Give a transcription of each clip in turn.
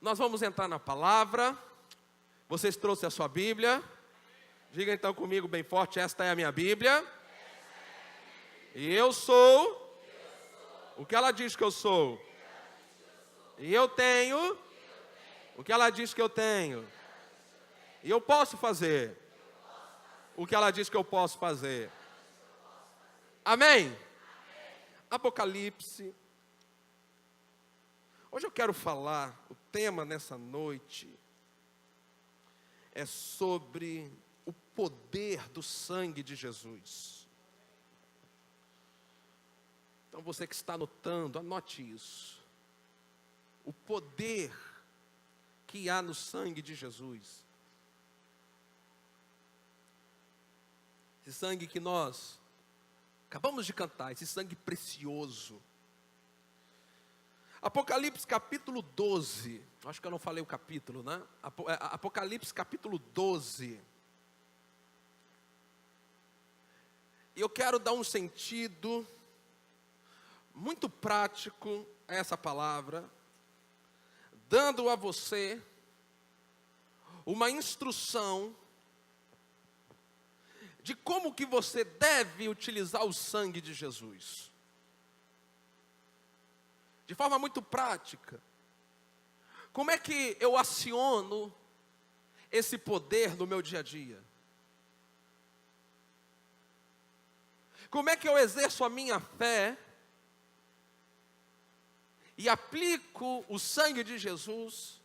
Nós vamos entrar na palavra. Vocês trouxeram a sua Bíblia? Diga então comigo bem forte: esta é a minha Bíblia. E eu sou o que ela diz que eu sou. E eu tenho o que ela diz que eu tenho. E eu posso fazer o que ela diz que eu posso fazer. Amém? Apocalipse. Hoje eu quero falar, o tema nessa noite é sobre o poder do sangue de Jesus. Então você que está anotando, anote isso. O poder que há no sangue de Jesus. Esse sangue que nós acabamos de cantar, esse sangue precioso. Apocalipse capítulo 12, acho que eu não falei o capítulo, né? Apocalipse capítulo 12. E eu quero dar um sentido muito prático a essa palavra, dando a você uma instrução de como que você deve utilizar o sangue de Jesus. De forma muito prática. Como é que eu aciono esse poder no meu dia a dia? Como é que eu exerço a minha fé e aplico o sangue de Jesus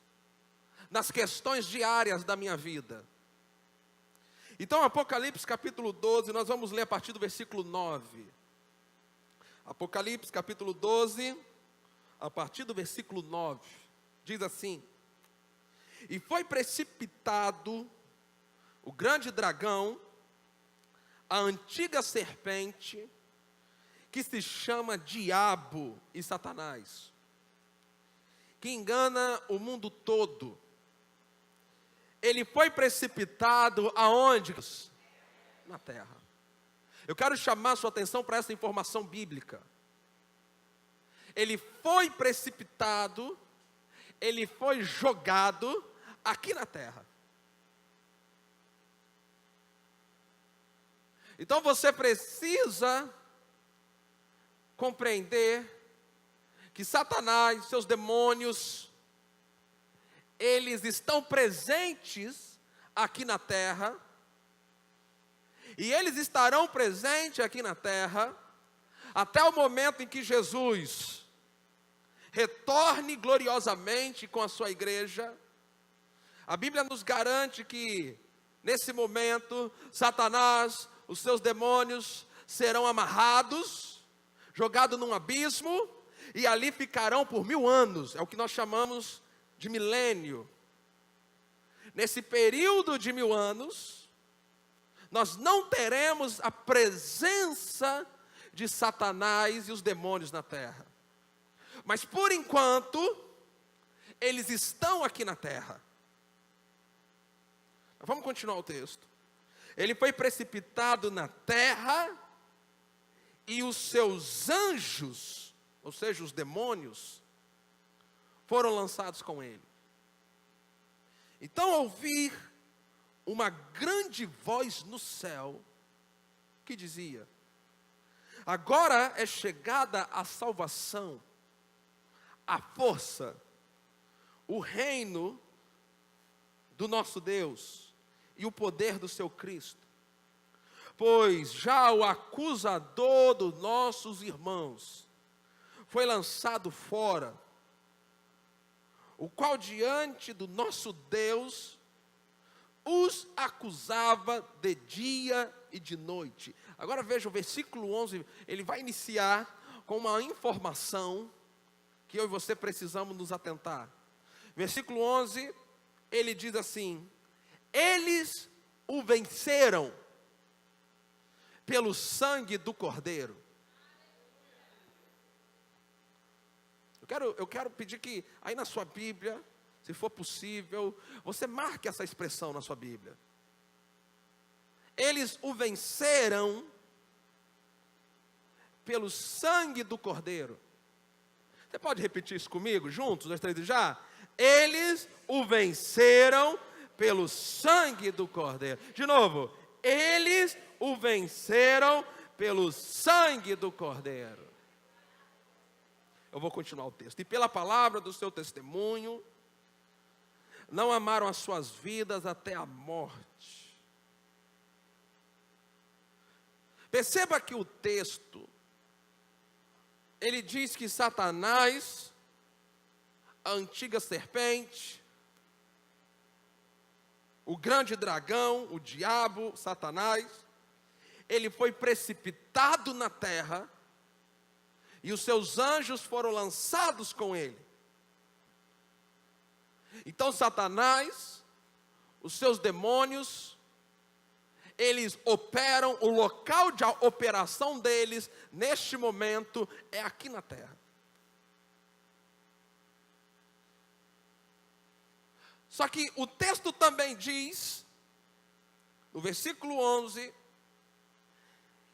nas questões diárias da minha vida? Então, Apocalipse capítulo 12, nós vamos ler a partir do versículo 9. Apocalipse capítulo 12, a partir do versículo 9, diz assim: E foi precipitado o grande dragão, a antiga serpente, que se chama Diabo e Satanás, que engana o mundo todo. Ele foi precipitado aonde? Na terra. Eu quero chamar a sua atenção para essa informação bíblica. Ele foi precipitado, ele foi jogado aqui na terra. Então você precisa compreender que Satanás, seus demônios, eles estão presentes aqui na terra, e eles estarão presentes aqui na terra, até o momento em que Jesus retorne gloriosamente com a sua igreja. A Bíblia nos garante que, nesse momento, Satanás, os seus demônios, serão amarrados, jogados num abismo, e ali ficarão por 1000 anos, é o que nós chamamos de milênio. Nesse período de 1000 anos, nós não teremos a presença de Satanás e os demônios na terra. Mas por enquanto, eles estão aqui na terra. Vamos continuar o texto. Ele foi precipitado na terra, e os seus anjos, ou seja, os demônios, foram lançados com ele. Então ouvi uma grande voz no céu, que dizia: Agora é chegada a salvação, a força, o reino do nosso Deus e o poder do seu Cristo. Pois já o acusador dos nossos irmãos foi lançado fora, o qual diante do nosso Deus os acusava de dia e de noite. Agora veja o versículo 11, ele vai iniciar com uma informação que eu e você precisamos nos atentar. Versículo 11, ele diz assim: Eles o venceram pelo sangue do Cordeiro. Eu quero pedir que aí na sua Bíblia, se for possível, você marque essa expressão na sua Bíblia. Eles o venceram pelo sangue do Cordeiro. Você pode repetir isso comigo, juntos, nós três já? Eles o venceram pelo sangue do Cordeiro. De novo, eles o venceram pelo sangue do Cordeiro. Eu vou continuar o texto. E pela palavra do seu testemunho, não amaram as suas vidas até a morte. Perceba que o texto, ele diz que Satanás, a antiga serpente, o grande dragão, o diabo, Satanás, ele foi precipitado na terra e os seus anjos foram lançados com ele. Então Satanás, os seus demônios, eles operam, o local de operação deles, neste momento, é aqui na terra. Só que o texto também diz, no versículo 11,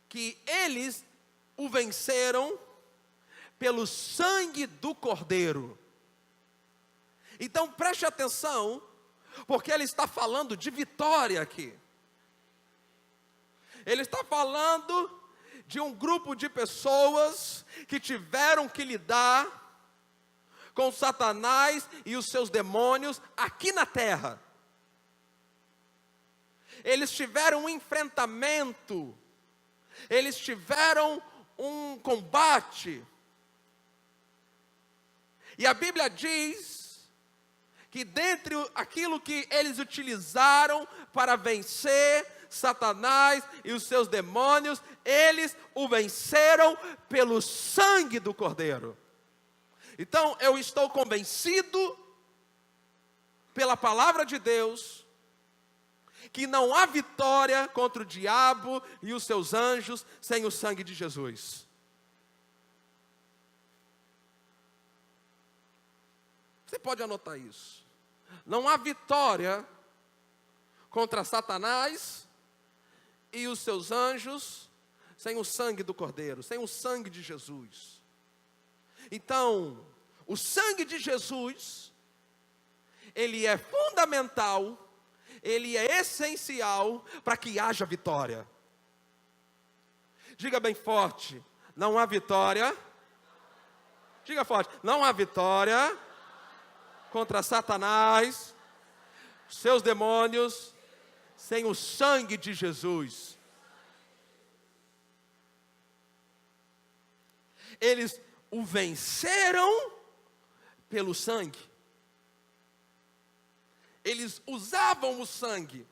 que eles o venceram pelo sangue do Cordeiro. Então preste atenção, porque ele está falando de vitória aqui. Ele está falando de um grupo de pessoas que tiveram que lidar com Satanás e os seus demônios aqui na terra. Eles tiveram um enfrentamento, eles tiveram um combate. E a Bíblia diz que dentre aquilo que eles utilizaram para vencer Satanás e os seus demônios, eles o venceram pelo sangue do Cordeiro. Então eu estou convencido pela palavra de Deus que não há vitória contra o diabo e os seus anjos sem o sangue de Jesus. Você pode anotar isso. Não há vitória contra Satanás e os seus anjos sem o sangue do Cordeiro, sem o sangue de Jesus. Então, o sangue de Jesus, ele é fundamental, ele é essencial para que haja vitória. Diga bem forte, não há vitória. Diga forte, não há vitória contra Satanás, seus demônios, sem o sangue de Jesus. Eles o venceram pelo sangue. Eles usavam o sangue.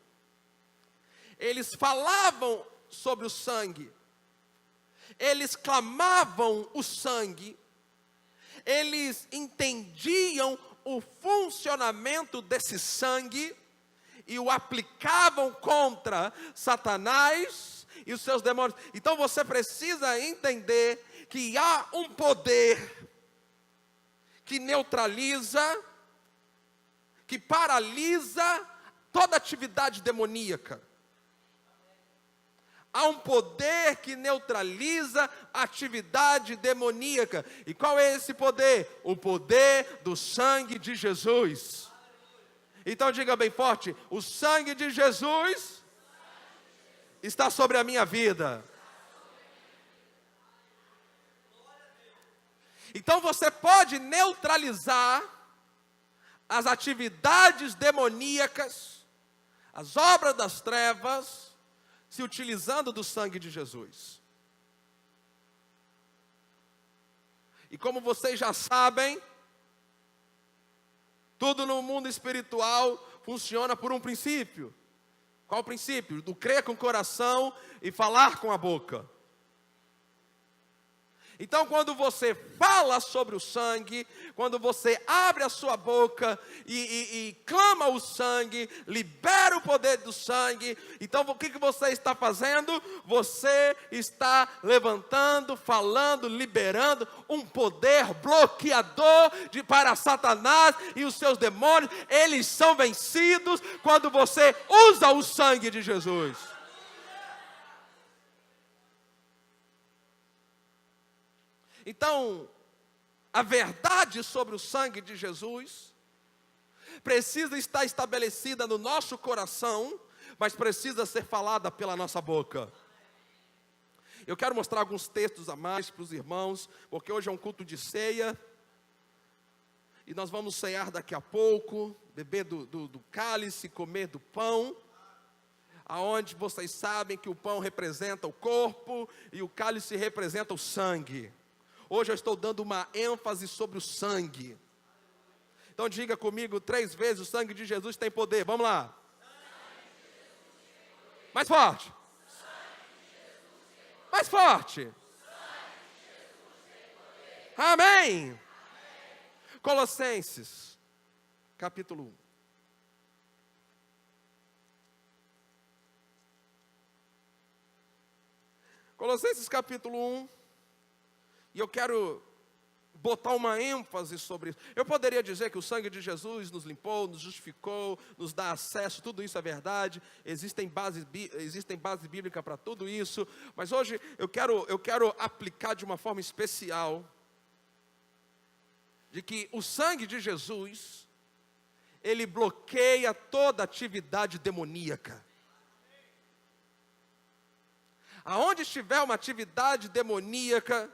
Eles falavam sobre o sangue. Eles clamavam o sangue. Eles entendiam o funcionamento desse sangue e o aplicavam contra Satanás e os seus demônios. Então você precisa entender que há um poder que neutraliza, que paralisa toda atividade demoníaca. Há um poder que neutraliza a atividade demoníaca. E qual é esse poder? O poder do sangue de Jesus. Então diga bem forte, o sangue de Jesus está sobre a minha vida. Então você pode neutralizar as atividades demoníacas, as obras das trevas, se utilizando do sangue de Jesus. E como vocês já sabem, tudo no mundo espiritual funciona por um princípio. Qual o princípio? Do crer com o coração e falar com a boca. Então, quando você fala sobre o sangue, quando você abre a sua boca e clama o sangue, libera o poder do sangue, então o que você está fazendo? Você está levantando, falando, liberando um poder bloqueador para Satanás e os seus demônios. Eles são vencidos quando você usa o sangue de Jesus. Então, a verdade sobre o sangue de Jesus precisa estar estabelecida no nosso coração, mas precisa ser falada pela nossa boca. Eu quero mostrar alguns textos a mais para os irmãos, porque hoje é um culto de ceia, e nós vamos cear daqui a pouco, beber do cálice, comer do pão, aonde vocês sabem que o pão representa o corpo, e o cálice representa o sangue. Hoje eu estou dando uma ênfase sobre o sangue. Então diga comigo 3 vezes: o sangue de Jesus tem poder. Vamos lá. Mais forte. Mais forte. Amém. Colossenses, capítulo 1. Colossenses capítulo 1. E eu quero botar uma ênfase sobre isso. Eu poderia dizer que o sangue de Jesus nos limpou, nos justificou, nos dá acesso, tudo isso é verdade, existem bases bíblicas para tudo isso, mas hoje eu quero aplicar de uma forma especial, de que o sangue de Jesus, ele bloqueia toda atividade demoníaca. Aonde estiver uma atividade demoníaca,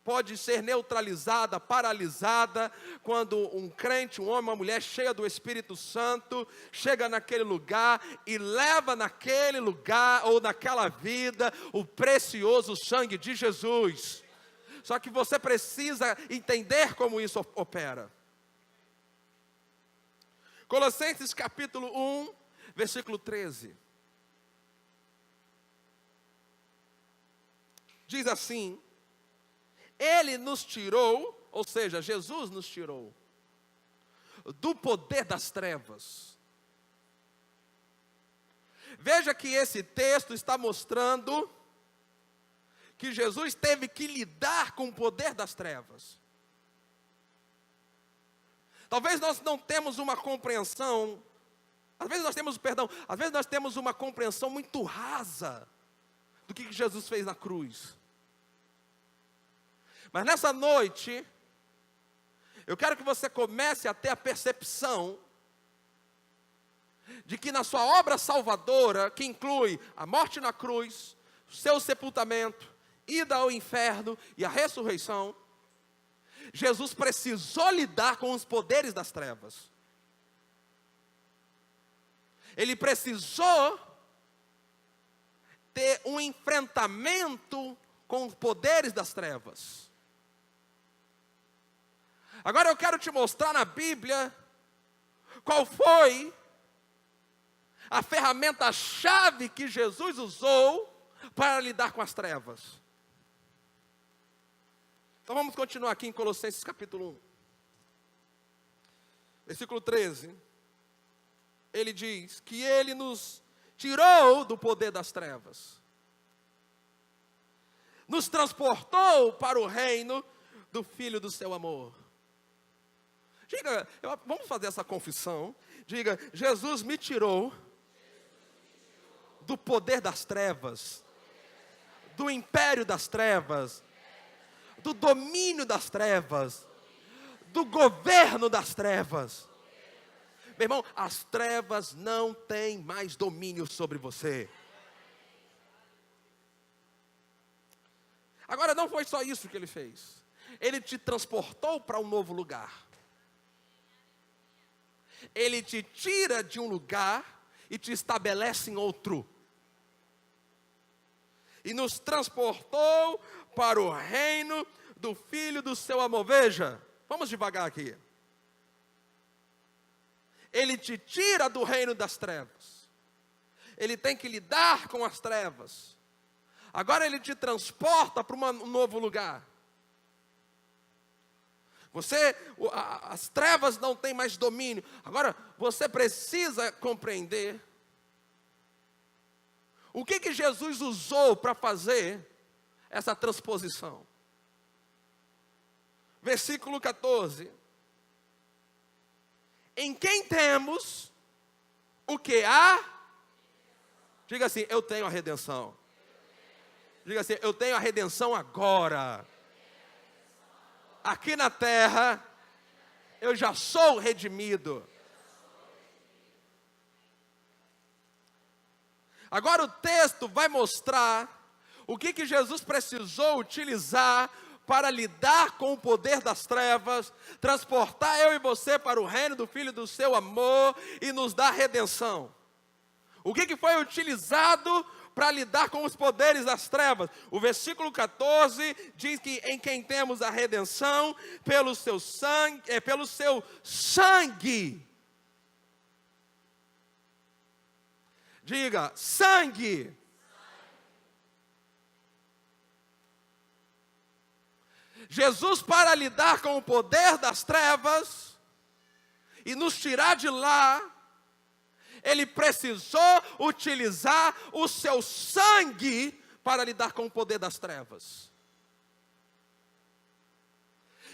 pode ser neutralizada, paralisada, quando um crente, um homem, uma mulher cheia do Espírito Santo, chega naquele lugar e leva naquele lugar ou naquela vida o precioso sangue de Jesus. Só que você precisa entender como isso opera. Colossenses capítulo 1, versículo 13. Diz assim: Ele nos tirou, ou seja, Jesus nos tirou do poder das trevas. Veja que esse texto está mostrando que Jesus teve que lidar com o poder das trevas. Talvez nós não temos uma compreensão, às vezes nós temos uma compreensão muito rasa do que Jesus fez na cruz. Mas nessa noite, eu quero que você comece a ter a percepção de que na sua obra salvadora, que inclui a morte na cruz, seu sepultamento, ida ao inferno e a ressurreição, Jesus precisou lidar com os poderes das trevas. Ele precisou ter um enfrentamento com os poderes das trevas. Agora eu quero te mostrar na Bíblia qual foi a ferramenta-chave que Jesus usou para lidar com as trevas. Então vamos continuar aqui em Colossenses capítulo 1. Versículo 13. Ele diz que ele nos tirou do poder das trevas, nos transportou para o reino do Filho do seu amor. Diga, vamos fazer essa confissão. Diga: Jesus me tirou do poder das trevas, do império das trevas, do domínio das trevas, do governo das trevas. Meu irmão, as trevas não têm mais domínio sobre você. Agora, não foi só isso que ele fez. Ele te transportou para um novo lugar. Ele te tira de um lugar e te estabelece em outro. E nos transportou para o reino do Filho do seu amor. Veja, vamos devagar aqui. Ele te tira do reino das trevas. Ele tem que lidar com as trevas. Agora ele te transporta para um novo lugar. As trevas não têm mais domínio. Agora, você precisa compreender o que Jesus usou para fazer essa transposição. Versículo 14. Em quem temos o que há? Diga assim: eu tenho a redenção. Diga assim: eu tenho a redenção agora. Aqui na terra, eu já sou redimido. Agora o texto vai mostrar o que Jesus precisou utilizar para lidar com o poder das trevas, transportar eu e você para o reino do Filho do seu amor e nos dar redenção. O que foi utilizado para lidar com os poderes das trevas? O versículo 14 diz que em quem temos a redenção pelo seu sangue. Diga, sangue. Jesus, para lidar com o poder das trevas e nos tirar de lá, ele precisou utilizar o seu sangue para lidar com o poder das trevas.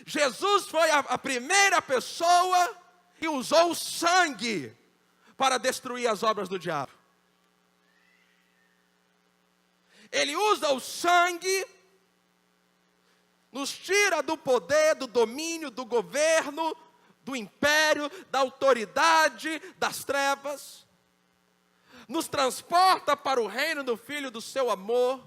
Jesus foi a primeira pessoa que usou o sangue para destruir as obras do diabo. Ele usa o sangue, nos tira do poder, do domínio, do governo, do império, da autoridade das trevas, nos transporta para o reino do Filho do seu amor,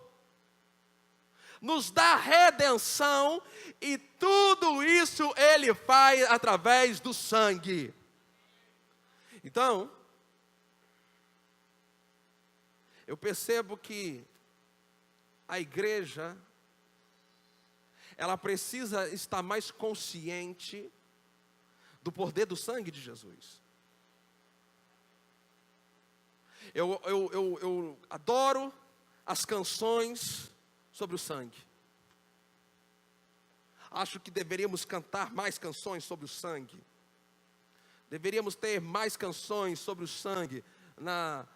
nos dá redenção, e tudo isso ele faz através do sangue. Então, eu percebo que a igreja, ela precisa estar mais consciente do poder do sangue de Jesus. Eu adoro as canções sobre o sangue. Acho que deveríamos cantar mais canções sobre o sangue. Deveríamos ter mais canções sobre o sangue na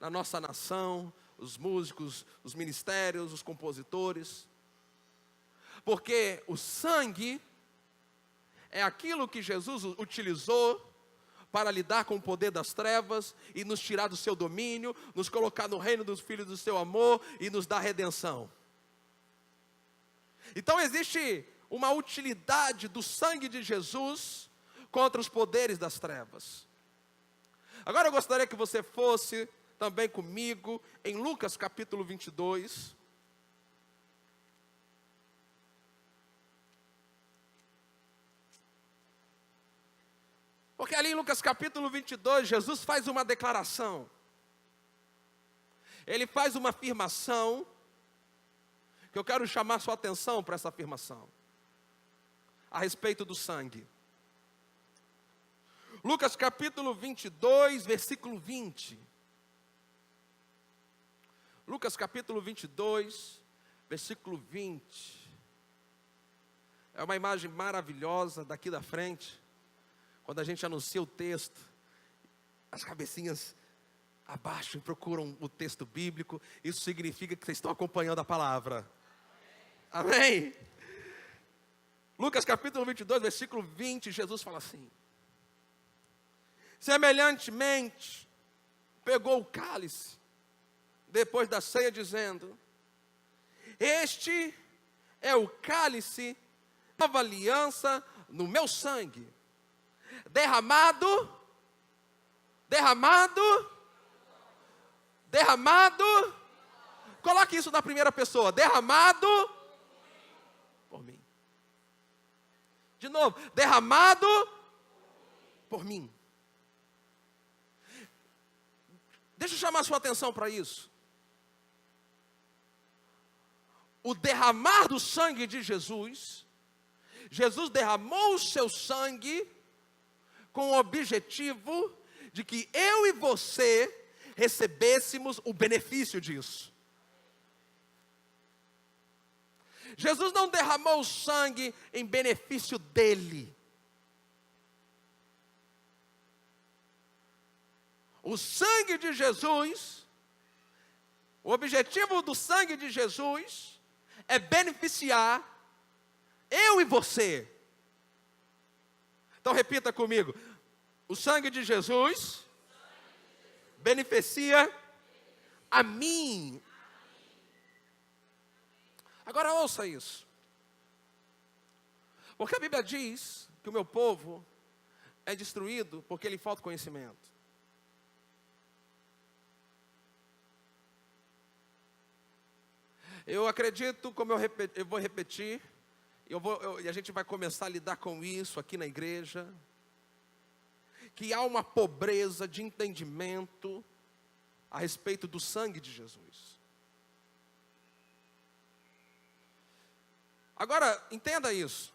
nossa nação, os músicos, os ministérios, os compositores. Porque o sangue é aquilo que Jesus utilizou para lidar com o poder das trevas e nos tirar do seu domínio, nos colocar no reino dos filhos do seu amor e nos dar redenção. Então existe uma utilidade do sangue de Jesus contra os poderes das trevas. Agora eu gostaria que você fosse também comigo em Lucas capítulo 22. Porque ali em Lucas capítulo 22, Jesus faz uma declaração. Ele faz uma afirmação, que eu quero chamar sua atenção para essa afirmação, a respeito do sangue. Lucas capítulo 22, versículo 20. Lucas capítulo 22, versículo 20. É uma imagem maravilhosa daqui da frente. Quando a gente anuncia o texto, as cabecinhas abaixam e procuram o texto bíblico. Isso significa que vocês estão acompanhando a palavra. Amém? Lucas capítulo 22, versículo 20, Jesus fala assim: semelhantemente, pegou o cálice, depois da ceia, dizendo: este é o cálice, nova aliança no meu sangue, derramado, coloque isso na primeira pessoa, derramado por mim. De novo, derramado por mim. Deixa eu chamar a sua atenção para isso. O derramar do sangue de Jesus, Jesus derramou o seu sangue com o objetivo de que eu e você recebêssemos o benefício disso. Jesus não derramou o sangue em benefício dele. O sangue de Jesus, o objetivo do sangue de Jesus é beneficiar eu e você. Então repita comigo: o sangue de Jesus beneficia a mim. Agora ouça isso. Porque a Bíblia diz que o meu povo é destruído porque lhe falta conhecimento. Eu acredito, como eu vou repetir, e a gente vai começar a lidar com isso aqui na igreja, que há uma pobreza de entendimento a respeito do sangue de Jesus. Agora, entenda isso.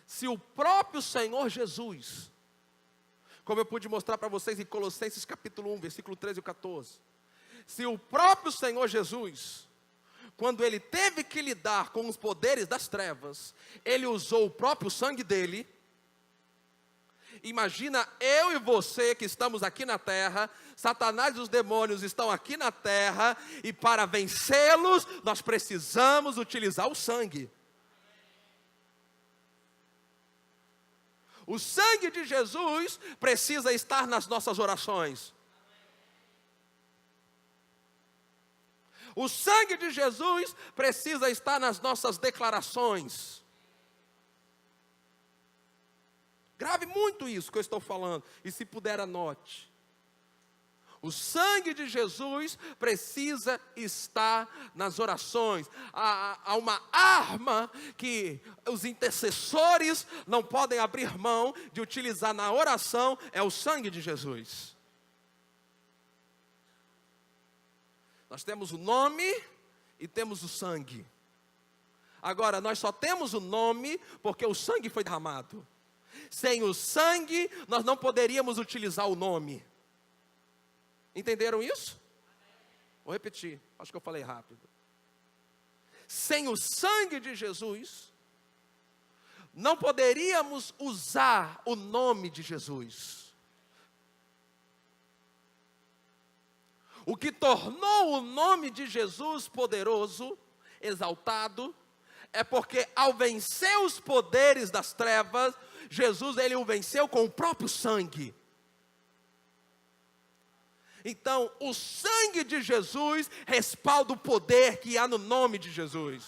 Se o próprio Senhor Jesus, como eu pude mostrar para vocês em Colossenses capítulo 1, versículo 13 e 14. Se o próprio Senhor Jesus, quando ele teve que lidar com os poderes das trevas, ele usou o próprio sangue dele. Imagina eu e você que estamos aqui na terra, Satanás e os demônios estão aqui na terra, e para vencê-los, nós precisamos utilizar o sangue. O sangue de Jesus precisa estar nas nossas orações. O sangue de Jesus precisa estar nas nossas declarações. Grave muito isso que eu estou falando, e se puder anote. O sangue de Jesus precisa estar nas orações. Há uma arma que os intercessores não podem abrir mão de utilizar na oração, é o sangue de Jesus. Nós temos o nome e temos o sangue. Agora, nós só temos o nome porque o sangue foi derramado. Sem o sangue, nós não poderíamos utilizar o nome. Entenderam isso? Vou repetir, acho que eu falei rápido. Sem o sangue de Jesus, não poderíamos usar o nome de Jesus. O que tornou o nome de Jesus poderoso, exaltado, é porque ao vencer os poderes das trevas, Jesus ele o venceu com o próprio sangue. Então, o sangue de Jesus respalda o poder que há no nome de Jesus.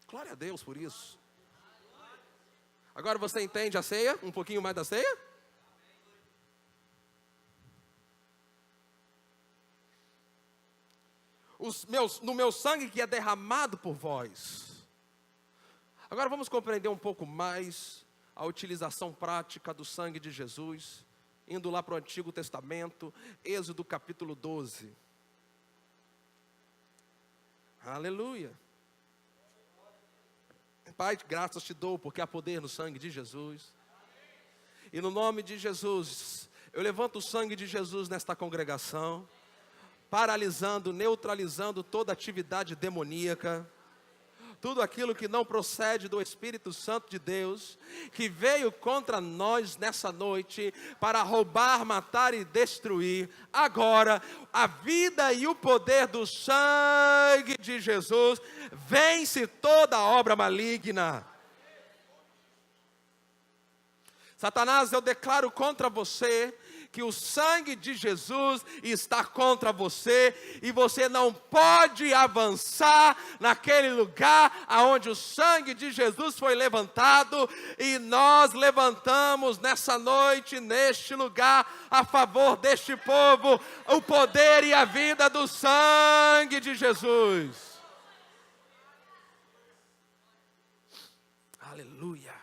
Glória a Deus por isso. Agora você entende a ceia? Um pouquinho mais da ceia? No meu sangue que é derramado por vós. Agora vamos compreender um pouco mais a utilização prática do sangue de Jesus, indo lá para o Antigo Testamento, Êxodo capítulo 12. Aleluia. Pai, graças te dou, porque há poder no sangue de Jesus. E no nome de Jesus, eu levanto o sangue de Jesus nesta congregação, paralisando, neutralizando toda atividade demoníaca, tudo aquilo que não procede do Espírito Santo de Deus, que veio contra nós nessa noite, para roubar, matar e destruir. Agora, a vida e o poder do sangue de Jesus, vence toda obra maligna. Satanás, eu declaro contra você, que o sangue de Jesus está contra você, e você não pode avançar naquele lugar aonde o sangue de Jesus foi levantado, e nós levantamos nessa noite, neste lugar, a favor deste povo, o poder e a vida do sangue de Jesus. Aleluia.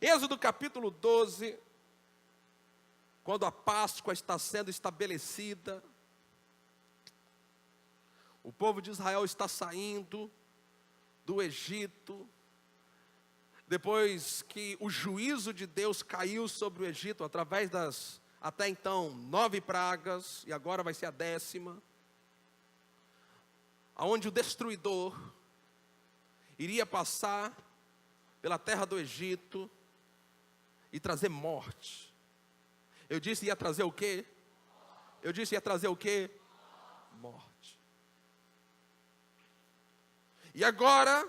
Êxodo capítulo 12, quando a Páscoa está sendo estabelecida, o povo de Israel está saindo do Egito, depois que o juízo de Deus caiu sobre o Egito, através das, até então, 9 pragas, e agora vai ser a 10ª, aonde o destruidor iria passar pela terra do Egito e trazer morte. Eu disse ia trazer o quê? Eu disse ia trazer o quê? Morte. E agora,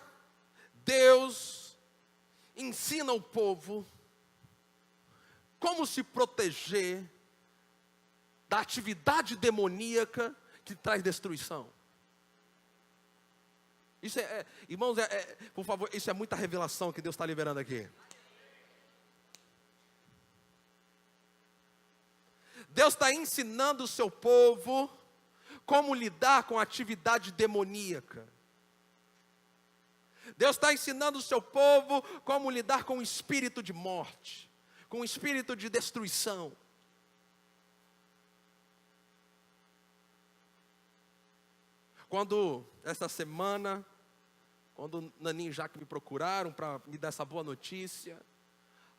Deus ensina o povo como se proteger da atividade demoníaca que traz destruição. Isso irmãos, por favor, isso é muita revelação que Deus está liberando aqui. Deus está ensinando o seu povo como lidar com a atividade demoníaca. Deus está ensinando o seu povo como lidar com o espírito de morte, com o espírito de destruição. Quando, essa semana, quando o Naninho e Jaque me procuraram para me dar essa boa notícia,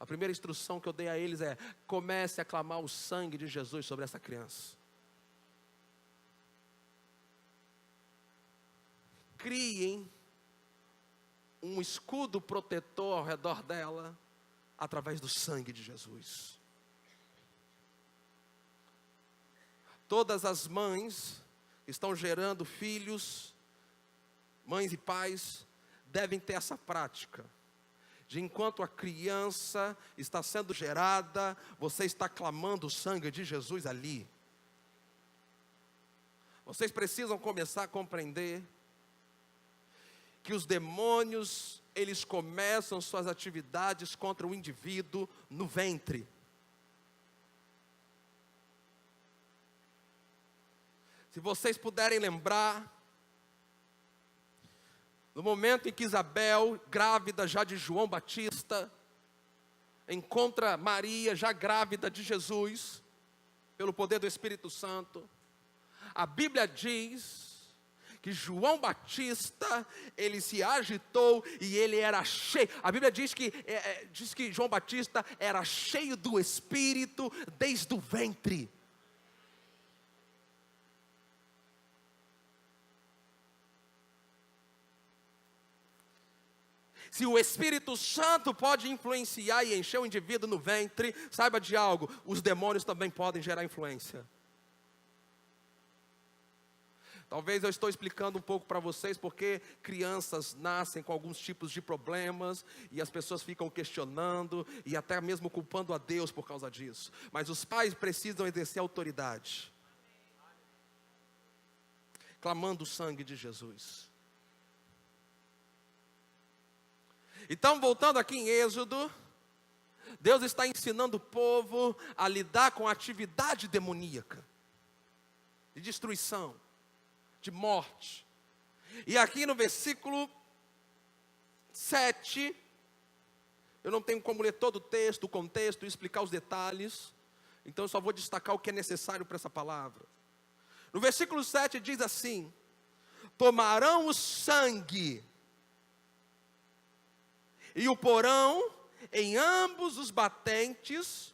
a primeira instrução que eu dei a eles é: comece a clamar o sangue de Jesus sobre essa criança. Criem um escudo protetor ao redor dela, através do sangue de Jesus. Todas as mães que estão gerando filhos, mães e pais, devem ter essa prática, de enquanto a criança está sendo gerada, você está clamando o sangue de Jesus ali. Vocês precisam começar a compreender que os demônios, eles começam suas atividades contra o indivíduo no ventre. Se vocês puderem lembrar, no momento em que Isabel, grávida já de João Batista, encontra Maria já grávida de Jesus, pelo poder do Espírito Santo, a Bíblia diz que João Batista, ele se agitou e ele era cheio. A Bíblia diz que João Batista era cheio do Espírito desde o ventre. Se o Espírito Santo pode influenciar e encher o indivíduo no ventre, saiba de algo, os demônios também podem gerar influência. Talvez eu estou explicando um pouco para vocês porque crianças nascem com alguns tipos de problemas e as pessoas ficam questionando e até mesmo culpando a Deus por causa disso. Mas os pais precisam exercer autoridade, clamando o sangue de Jesus. Então, voltando aqui em Êxodo, Deus está ensinando o povo a lidar com a atividade demoníaca, de destruição, de morte. E aqui no versículo 7, eu não tenho como ler todo o texto, o contexto e explicar os detalhes, então eu só vou destacar o que é necessário para essa palavra. No versículo 7 diz assim: tomarão o sangue e o porão em ambos os batentes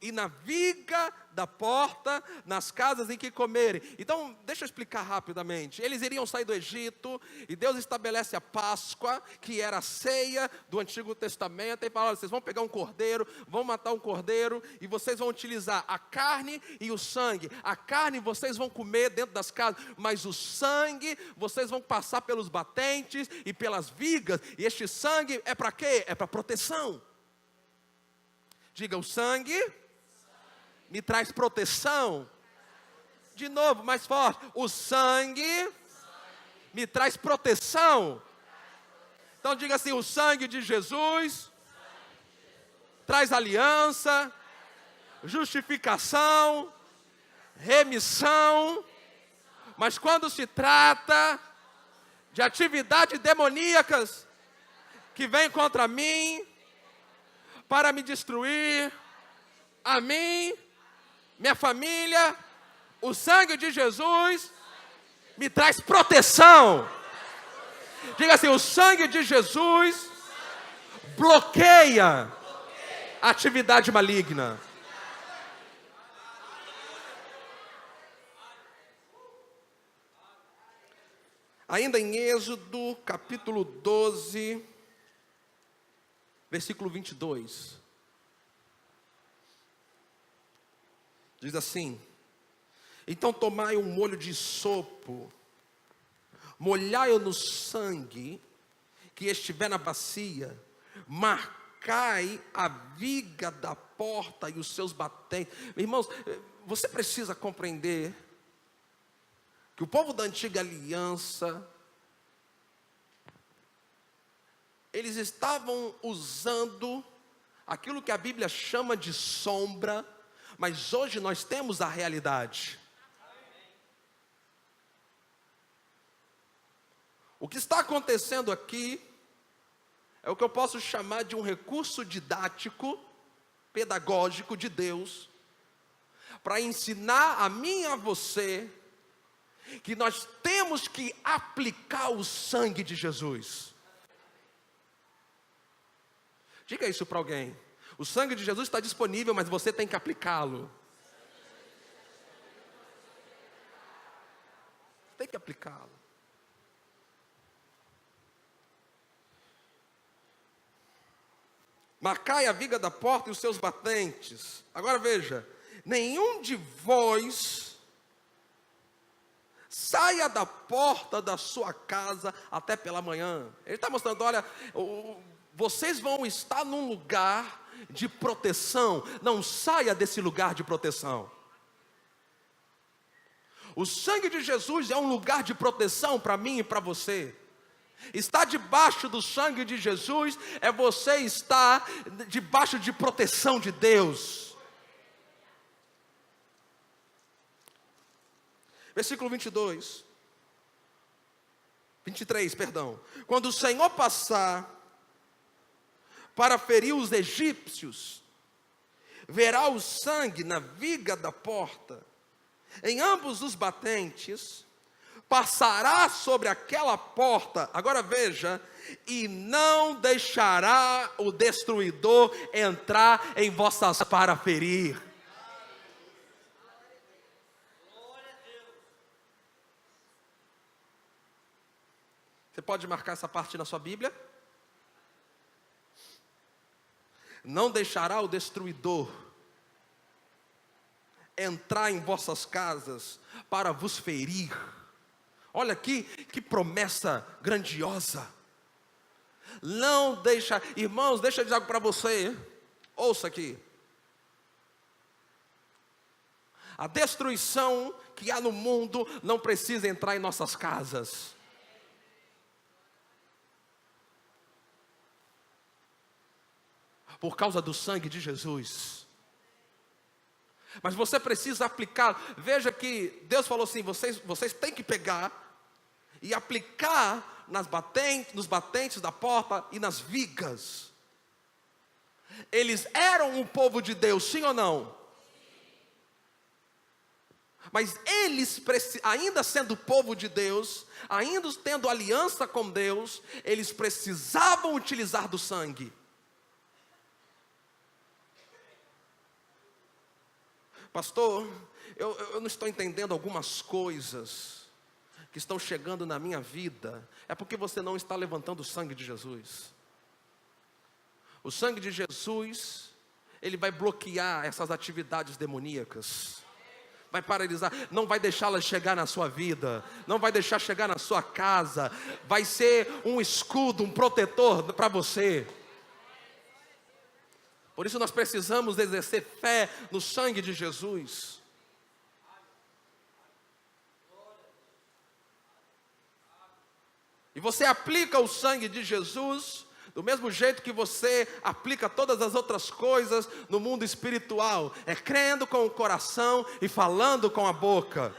e na viga da porta, nas casas em que comerem. Então, deixa eu explicar rapidamente. Eles iriam sair do Egito, e Deus estabelece a Páscoa, que era a ceia do Antigo Testamento, e fala: olha, vocês vão pegar um cordeiro, vão matar um cordeiro, e vocês vão utilizar a carne e o sangue. A carne vocês vão comer dentro das casas, mas o sangue vocês vão passar pelos batentes e pelas vigas, e este sangue é para quê? É para proteção. Diga: o sangue me traz proteção. De novo, mais forte: o sangue me traz proteção. Então diga assim: o sangue de Jesus traz aliança, justificação, remissão. Mas quando se trata de atividades demoníacas que vêm contra mim para me destruir, a mim, minha família, o sangue de Jesus me traz proteção. Diga assim: o sangue de Jesus bloqueia a atividade maligna. Ainda em Êxodo, capítulo 12, versículo 22. Diz assim: então tomai um molho de sopo, molhai-o no sangue que estiver na bacia, marcai a viga da porta e os seus batentes. Irmãos, você precisa compreender que o povo da antiga aliança, eles estavam usando aquilo que a Bíblia chama de sombra, mas hoje nós temos a realidade. O que está acontecendo aqui é o que eu posso chamar de um recurso didático, pedagógico de Deus, para ensinar a mim e a você que nós temos que aplicar o sangue de Jesus. Diga isso para alguém. O sangue de Jesus está disponível, mas você tem que aplicá-lo. Tem que aplicá-lo. Marcai a viga da porta e os seus batentes. Agora veja, nenhum de vós saia da porta da sua casa até pela manhã. Ele está mostrando, olha, vocês vão estar num lugar de proteção. Não saia desse lugar de proteção. O sangue de Jesus é um lugar de proteção para mim e para você. Estar debaixo do sangue de Jesus é você estar debaixo de proteção de Deus. Versículo 23, perdão. Quando o Senhor passar para ferir os egípcios, verá o sangue na viga da porta, em ambos os batentes, passará sobre aquela porta, agora veja, e não deixará o destruidor entrar em vossas para ferir. Você pode marcar essa parte na sua Bíblia? Não deixará o destruidor entrar em vossas casas para vos ferir. Olha aqui, que promessa grandiosa. Não deixa, irmãos, deixa eu dizer algo para você. Ouça aqui. A destruição que há no mundo não precisa entrar em nossas casas. Por causa do sangue de Jesus. Mas você precisa aplicar. Veja que Deus falou assim, vocês têm que pegar e aplicar nos batentes da porta e nas vigas. Eles eram um povo de Deus, sim ou não? Mas eles, ainda sendo povo de Deus, ainda tendo aliança com Deus, eles precisavam utilizar do sangue. Pastor, eu não estou entendendo algumas coisas que estão chegando na minha vida. É porque você não está levantando o sangue de Jesus. O sangue de Jesus, ele vai bloquear essas atividades demoníacas. Vai paralisar, não vai deixá-las chegar na sua vida, não vai deixar chegar na sua casa. Vai ser um escudo, um protetor para você. Por isso nós precisamos exercer fé no sangue de Jesus. E você aplica o sangue de Jesus do mesmo jeito que você aplica todas as outras coisas no mundo espiritual. É crendo com o coração e falando com a boca.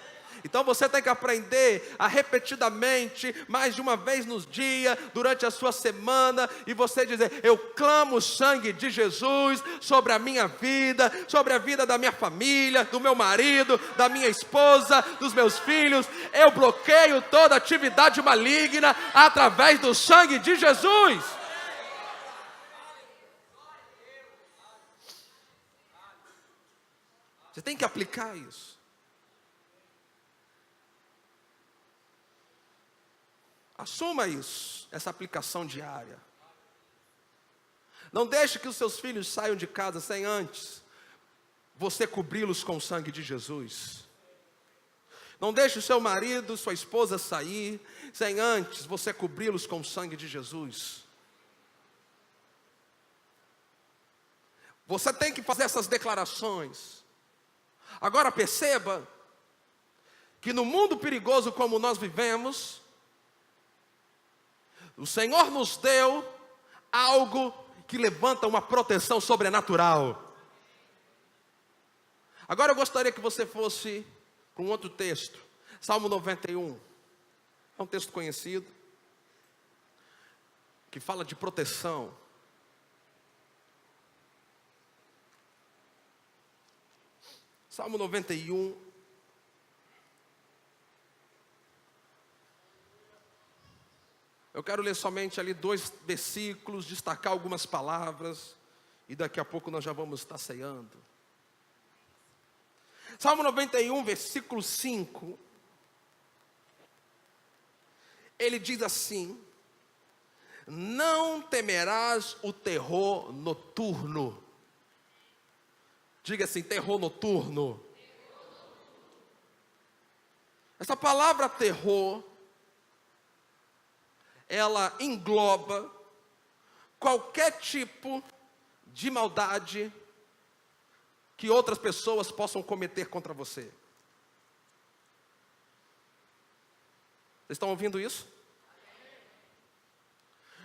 Então você tem que aprender a repetidamente, mais de uma vez no dia, durante a sua semana, e você dizer, eu clamo o sangue de Jesus sobre a minha vida, sobre a vida da minha família, do meu marido, da minha esposa, dos meus filhos. Eu bloqueio toda atividade maligna através do sangue de Jesus. Você tem que aplicar isso. Assuma isso, essa aplicação diária. Não deixe que os seus filhos saiam de casa sem antes você cobri-los com o sangue de Jesus. Não deixe o seu marido, sua esposa sair sem antes você cobri-los com o sangue de Jesus. Você tem que fazer essas declarações. Agora perceba que no mundo perigoso como nós vivemos, o Senhor nos deu algo que levanta uma proteção sobrenatural. Agora eu gostaria que você fosse para um outro texto. Salmo 91. É um texto conhecido, que fala de proteção. Salmo 91. Eu quero ler somente ali 2 versículos, destacar algumas palavras, e daqui a pouco nós já vamos estar ceando. Salmo 91, versículo 5. Ele diz assim: não temerás o terror noturno. Diga assim, terror noturno. Essa palavra terror, ela engloba qualquer tipo de maldade que outras pessoas possam cometer contra você. Vocês estão ouvindo isso?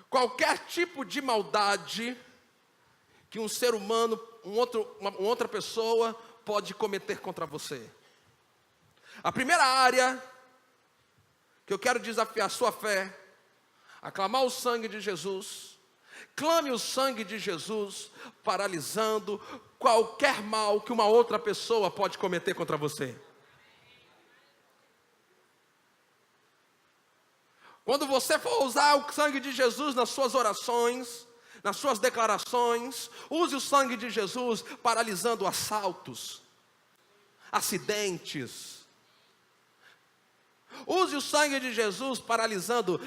Qualquer tipo de maldade que um ser humano, uma outra pessoa pode cometer contra você. A primeira área que eu quero desafiar a sua fé, aclamar o sangue de Jesus. Clame o sangue de Jesus, paralisando qualquer mal que uma outra pessoa pode cometer contra você. Quando você for usar o sangue de Jesus nas suas orações, nas suas declarações, use o sangue de Jesus paralisando assaltos, acidentes. Use o sangue de Jesus paralisando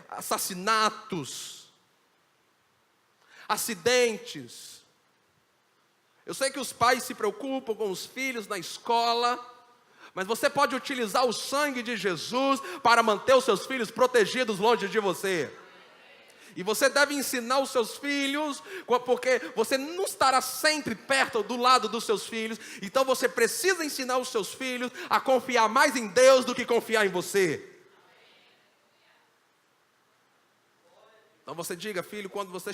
assassinatos, acidentes. Eu sei que os pais se preocupam com os filhos na escola, mas você pode utilizar o sangue de Jesus para manter os seus filhos protegidos longe de você. E você deve ensinar os seus filhos, porque você não estará sempre perto, do lado dos seus filhos. Então você precisa ensinar os seus filhos a confiar mais em Deus do que confiar em você. Então você diga, filho, quando você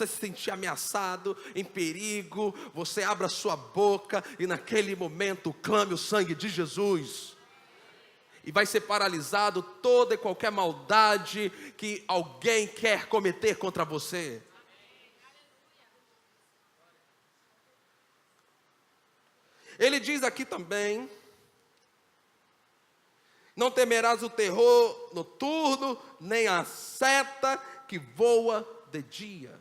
se sentir ameaçado, em perigo, você abra sua boca e naquele momento clame o sangue de Jesus. E vai ser paralisado toda e qualquer maldade que alguém quer cometer contra você. Ele diz aqui também: não temerás o terror noturno, nem a seta que voa de dia.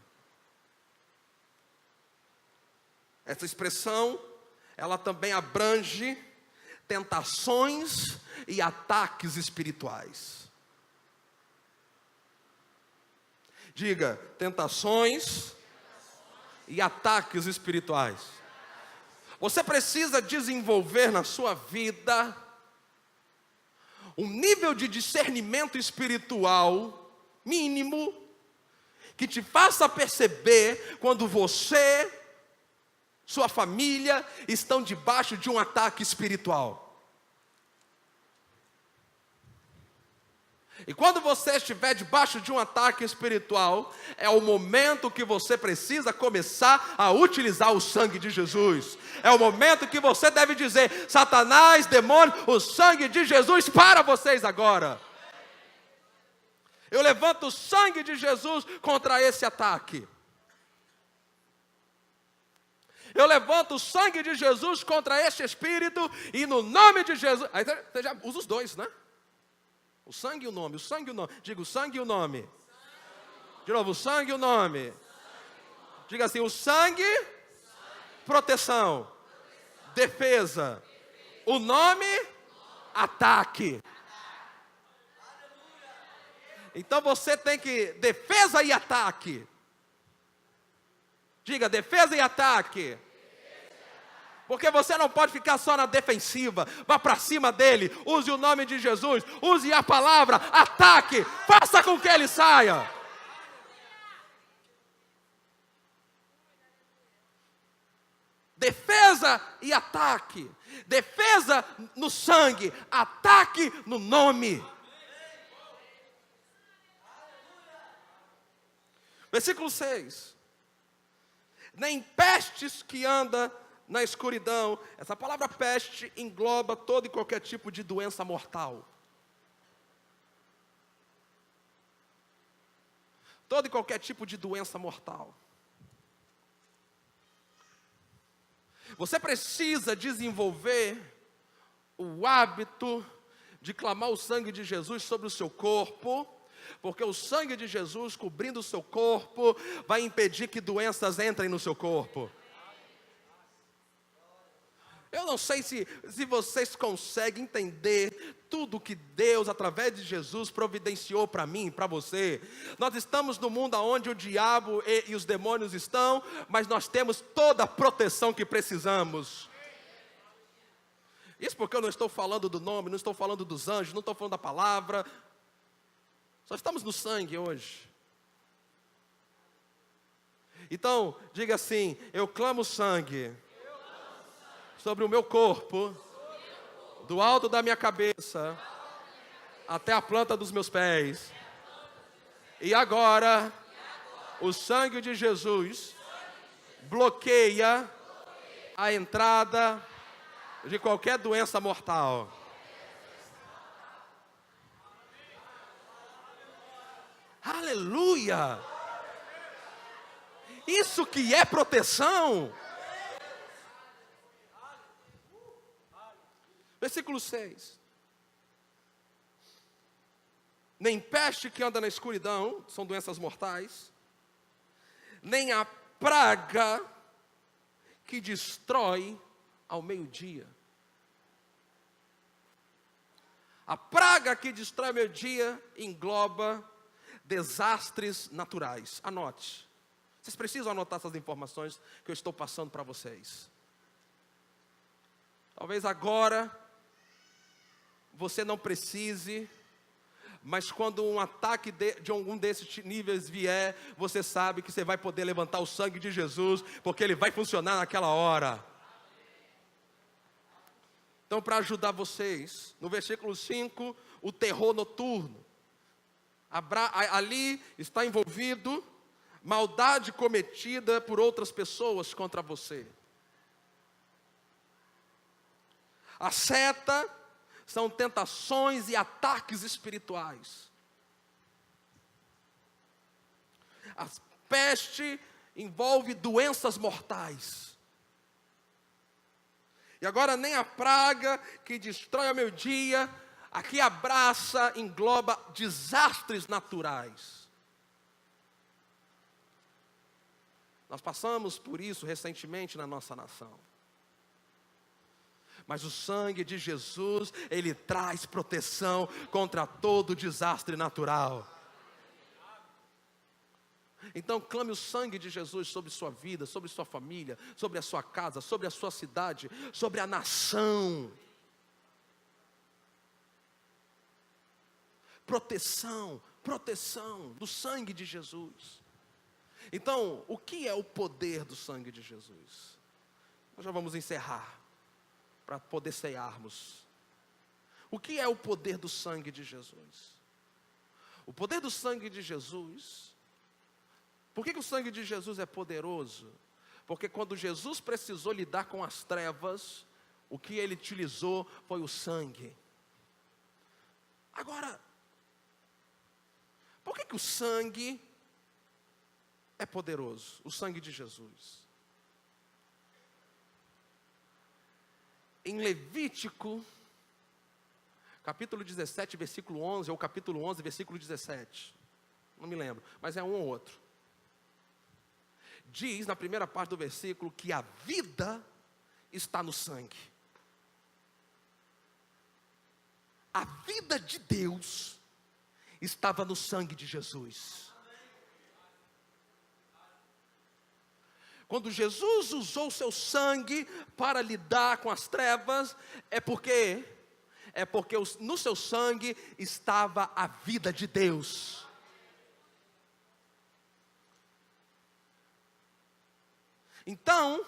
Essa expressão, ela também abrange tentações e ataques espirituais. Diga, tentações e ataques espirituais. Você precisa desenvolver na sua vida um nível de discernimento espiritual mínimo, que te faça perceber quando você, sua família, estão debaixo de um ataque espiritual. E quando você estiver debaixo de um ataque espiritual, é o momento que você precisa começar a utilizar o sangue de Jesus. É o momento que você deve dizer: Satanás, demônio, o sangue de Jesus para vocês agora. Eu levanto o sangue de Jesus contra esse ataque. Eu levanto o sangue de Jesus contra este espírito, e no nome de Jesus. Aí você já usa os dois, né? O sangue e o nome, o sangue e o nome. Diga o sangue e o nome. De novo, o sangue e o nome. Diga assim, o sangue, proteção, defesa. O nome, ataque. Então você tem que, defesa e ataque. Diga, defesa e ataque. Porque você não pode ficar só na defensiva. Vá para cima dele, use o nome de Jesus, use a palavra, ataque, faça com que ele saia. Defesa e ataque. Defesa no sangue, ataque no nome. Versículo 6. Nem pestes que anda na escuridão. Essa palavra peste engloba todo e qualquer tipo de doença mortal. Todo e qualquer tipo de doença mortal. Você precisa desenvolver o hábito de clamar o sangue de Jesus sobre o seu corpo, porque o sangue de Jesus cobrindo o seu corpo vai impedir que doenças entrem no seu corpo. Eu não sei se vocês conseguem entender tudo que Deus, através de Jesus, providenciou para mim, para você. Nós estamos no mundo onde o diabo e os demônios estão, mas nós temos toda a proteção que precisamos. Isso porque eu não estou falando do nome, não estou falando dos anjos, não estou falando da palavra. Só estamos no sangue hoje. Então, diga assim: eu clamo sangue sobre o meu corpo, do alto da minha cabeça até a planta dos meus pés. E agora, o sangue de Jesus bloqueia a entrada de qualquer doença mortal. Aleluia! Isso que é proteção. Versículo 6. Nem peste que anda na escuridão, são doenças mortais, nem a praga que destrói ao meio-dia. A praga que destrói ao meio-dia engloba desastres naturais. Anote. Vocês precisam anotar essas informações que eu estou passando para vocês. Talvez agora você não precise, mas quando um ataque de algum desses níveis vier, você sabe que você vai poder levantar o sangue de Jesus, porque ele vai funcionar naquela hora. Então, para ajudar vocês, no versículo 5, o terror noturno. Ali está envolvido maldade cometida por outras pessoas contra você. A seta são tentações e ataques espirituais. A peste envolve doenças mortais. E agora nem a praga que destrói ao meio-dia, aqui abraça, engloba desastres naturais. Nós passamos por isso recentemente na nossa nação. Mas o sangue de Jesus, ele traz proteção contra todo desastre natural. Então clame o sangue de Jesus sobre sua vida, sobre sua família, sobre a sua casa, sobre a sua cidade, sobre a nação. Proteção do sangue de Jesus. Então, o que é o poder do sangue de Jesus? Nós já vamos encerrar, para poder cearmos. O que é o poder do sangue de Jesus? O poder do sangue de Jesus. Por que o sangue de Jesus é poderoso? Porque quando Jesus precisou lidar com as trevas, o que ele utilizou foi o sangue. Agora, por que o sangue é poderoso? O sangue de Jesus. Em Levítico, capítulo 17, versículo 11, ou capítulo 11, versículo 17. Não me lembro, mas é um ou outro. Diz na primeira parte do versículo que a vida está no sangue. A vida de Deus estava no sangue de Jesus. Quando Jesus usou o seu sangue para lidar com as trevas, é porque no seu sangue estava a vida de Deus. Então,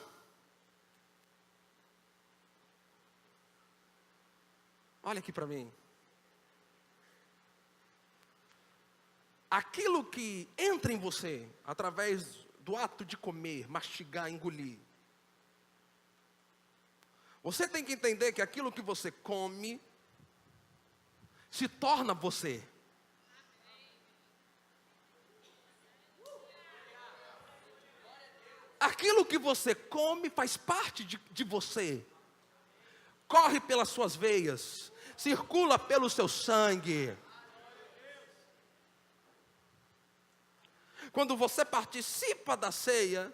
olha aqui para mim. Aquilo que entra em você através do ato de comer, mastigar, engolir, Você tem que entender que aquilo que você come se torna você. Aquilo que você come faz parte de você. Corre pelas suas veias, circula pelo seu sangue. Quando você participa da ceia,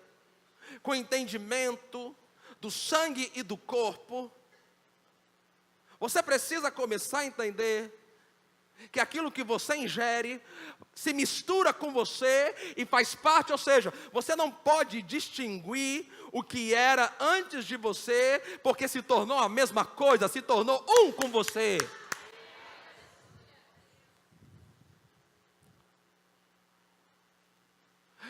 com entendimento do sangue e do corpo, você precisa começar a entender que aquilo que você ingere se mistura com você e faz parte, ou seja, você não pode distinguir o que era antes de você, porque se tornou a mesma coisa, se tornou um com você.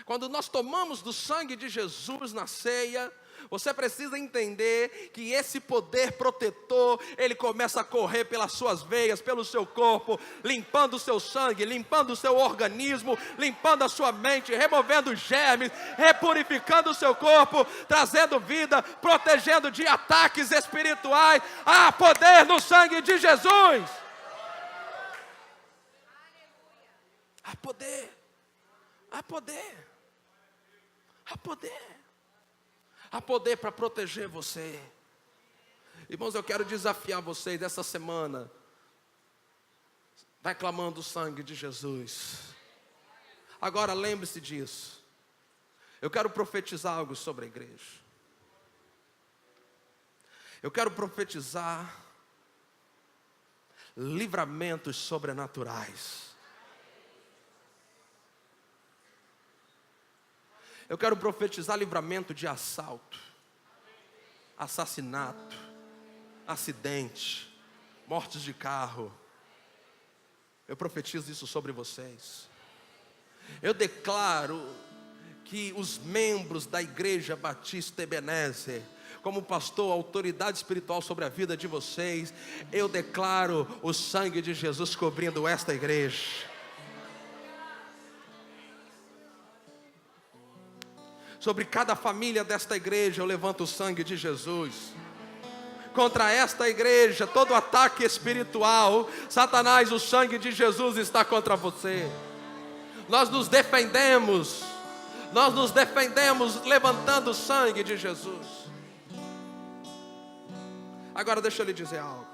Quando nós tomamos do sangue de Jesus na ceia, você precisa entender que esse poder protetor, ele começa a correr pelas suas veias, pelo seu corpo, limpando o seu sangue, limpando o seu organismo, limpando a sua mente, removendo os germes, repurificando o seu corpo, trazendo vida, protegendo de ataques espirituais. Há poder no sangue de Jesus. Há poder. Há poder. Há poder. Há poder para proteger você. Irmãos, eu quero desafiar vocês essa semana. Vai clamando o sangue de Jesus. Agora lembre-se disso. Eu quero profetizar algo sobre a igreja. Eu quero profetizar livramentos sobrenaturais. Eu quero profetizar livramento de assalto, assassinato, acidente, mortes de carro. Eu profetizo isso sobre vocês. Eu declaro que os membros da Igreja Batista Ebenezer, como pastor, autoridade espiritual sobre a vida de vocês, eu declaro o sangue de Jesus cobrindo esta igreja. Sobre cada família desta igreja eu levanto o sangue de Jesus. Contra esta igreja, todo ataque espiritual, Satanás, o sangue de Jesus está contra você. Nós nos defendemos levantando o sangue de Jesus. Agora deixa eu lhe dizer algo.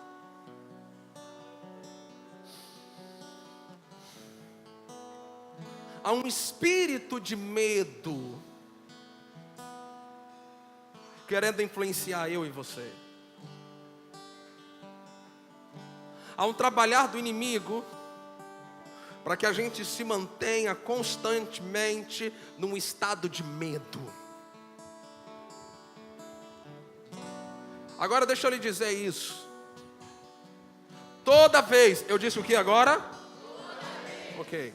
Há um espírito de medo querendo influenciar eu e você. Há um trabalhar do inimigo para que a gente se mantenha constantemente num estado de medo. Agora deixa eu lhe dizer isso. Toda vez, eu disse o que agora? Toda vez. Ok.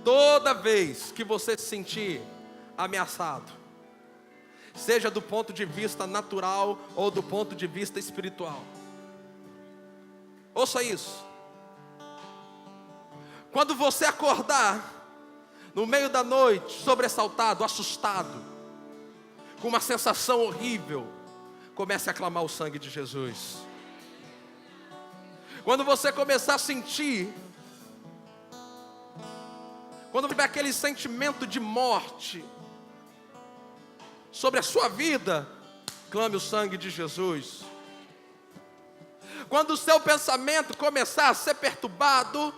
Toda vez que você se sentir ameaçado, seja do ponto de vista natural ou do ponto de vista espiritual, ouça isso. Quando você acordar no meio da noite, sobressaltado, assustado, com uma sensação horrível, comece a clamar o sangue de Jesus. Quando você começar a sentir, quando tiver aquele sentimento de morte sobre a sua vida, clame o sangue de Jesus. Quando o seu pensamento começar a ser perturbado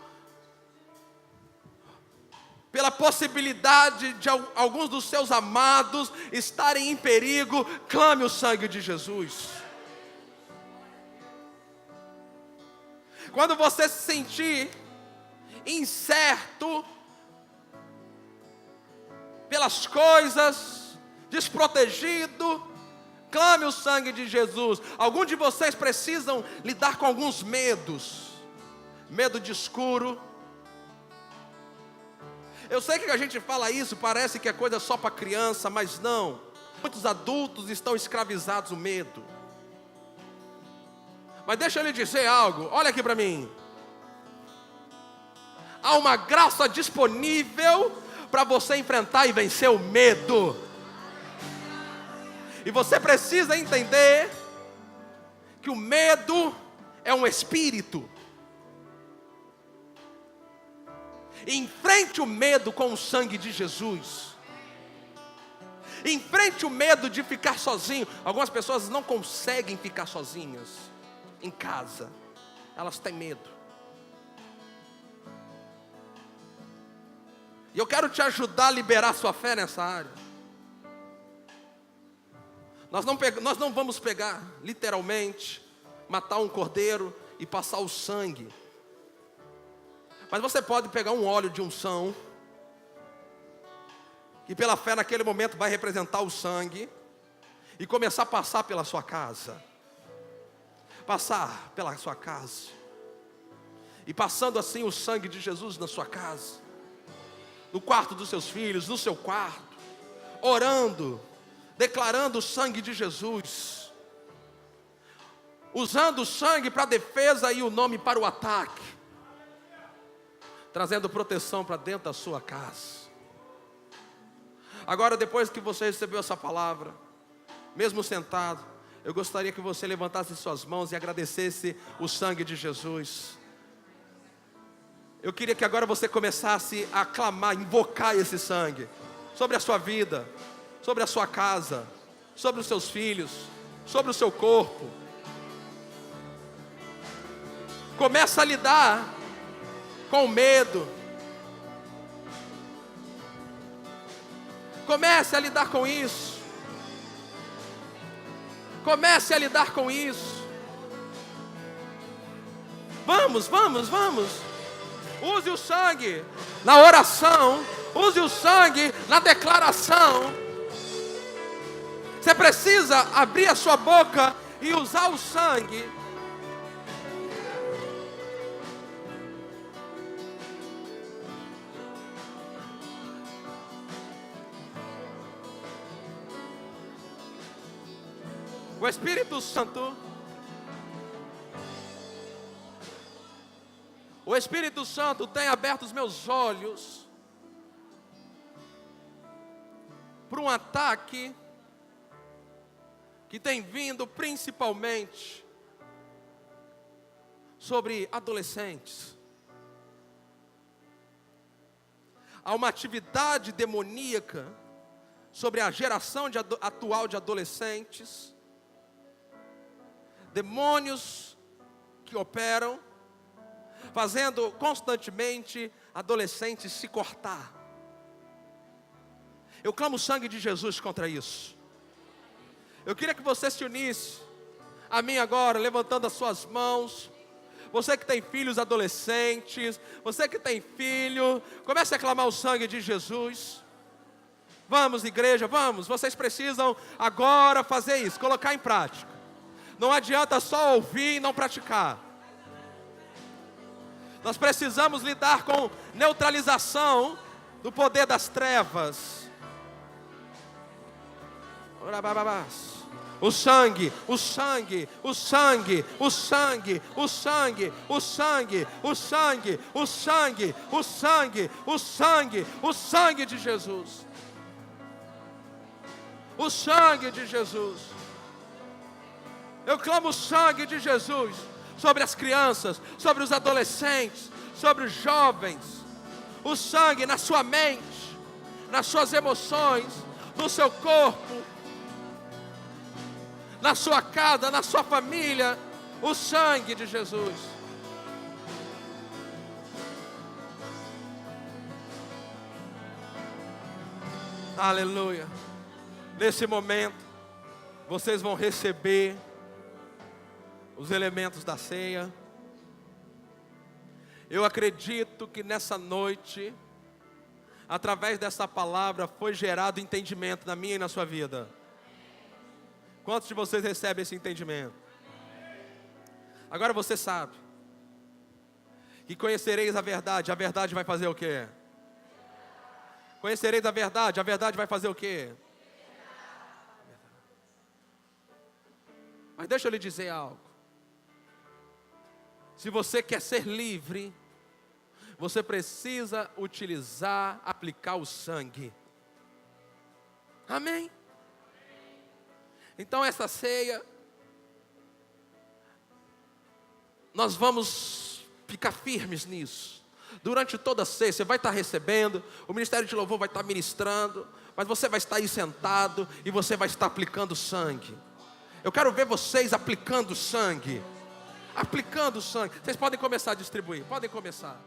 pela possibilidade de alguns dos seus amados estarem em perigo, clame o sangue de Jesus. Quando você se sentir incerto pelas coisas, desprotegido, clame o sangue de Jesus. Alguns de vocês precisam lidar com alguns medos. Medo de escuro. Eu sei que a gente fala isso, parece que é coisa só para criança, mas não. Muitos adultos estão escravizados no medo. Mas deixa eu lhe dizer algo, olha aqui para mim. Há uma graça disponível para você enfrentar e vencer o medo. E você precisa entender que o medo é um espírito. Enfrente o medo com o sangue de Jesus. Enfrente o medo de ficar sozinho. Algumas pessoas não conseguem ficar sozinhas em casa. Elas têm medo. E eu quero te ajudar a liberar sua fé nessa área. Nós não vamos pegar, literalmente, matar um cordeiro e passar o sangue. Mas você pode pegar um óleo de unção, que pela fé naquele momento vai representar o sangue, e começar a passar pela sua casa. Passar pela sua casa. E passando assim o sangue de Jesus na sua casa, no quarto dos seus filhos, no seu quarto, orando, declarando o sangue de Jesus, usando o sangue para a defesa e o nome para o ataque, trazendo proteção para dentro da sua casa. Agora, depois que você recebeu essa palavra, mesmo sentado, eu gostaria que você levantasse suas mãos e agradecesse o sangue de Jesus. Eu queria que agora você começasse a clamar, invocar esse sangue sobre a sua vida, sobre a sua casa, sobre os seus filhos, sobre o seu corpo. Começa a lidar com o medo. Comece a lidar com isso. Comece a lidar com isso. Vamos. Use o sangue na oração. Use o sangue na declaração. Você precisa abrir a sua boca e usar o sangue. O Espírito Santo, o Espírito Santo tem aberto os meus olhos para um ataque que tem vindo principalmente sobre adolescentes. Há uma atividade demoníaca sobre a geração atual de adolescentes. Demônios que operam, fazendo constantemente adolescentes se cortar. Eu clamo o sangue de Jesus contra isso. Eu queria que você se unisse a mim agora, levantando as suas mãos. Você que tem filhos adolescentes, você que tem filho, comece a clamar o sangue de Jesus. Vamos, igreja, vamos. Vocês precisam agora fazer isso, colocar em prática. Não adianta só ouvir e não praticar. Nós precisamos lidar com neutralização do poder das trevas. O sangue, o sangue, o sangue, o sangue, o sangue, o sangue, o sangue, o sangue, o sangue, o sangue, o sangue de Jesus. O sangue de Jesus. Eu clamo o sangue de Jesus sobre as crianças, sobre os adolescentes, sobre os jovens. O sangue na sua mente, nas suas emoções, no seu corpo, na sua casa, na sua família. O sangue de Jesus. Aleluia. Nesse momento, vocês vão receber os elementos da ceia. Eu acredito que nessa noite, através dessa palavra, foi gerado entendimento na minha e na sua vida. Quantos de vocês recebem esse entendimento? Agora você sabe que conhecereis a verdade vai fazer o quê? Conhecereis a verdade vai fazer o quê? Mas deixa eu lhe dizer algo. Se você quer ser livre, você precisa aplicar o sangue. Amém? Então essa ceia, nós vamos ficar firmes nisso. Durante toda a ceia, você vai estar recebendo, o Ministério de Louvor vai estar ministrando, mas você vai estar aí sentado e você vai estar aplicando sangue. Eu quero ver vocês aplicando sangue. Aplicando sangue. Vocês podem começar a distribuir, podem começar.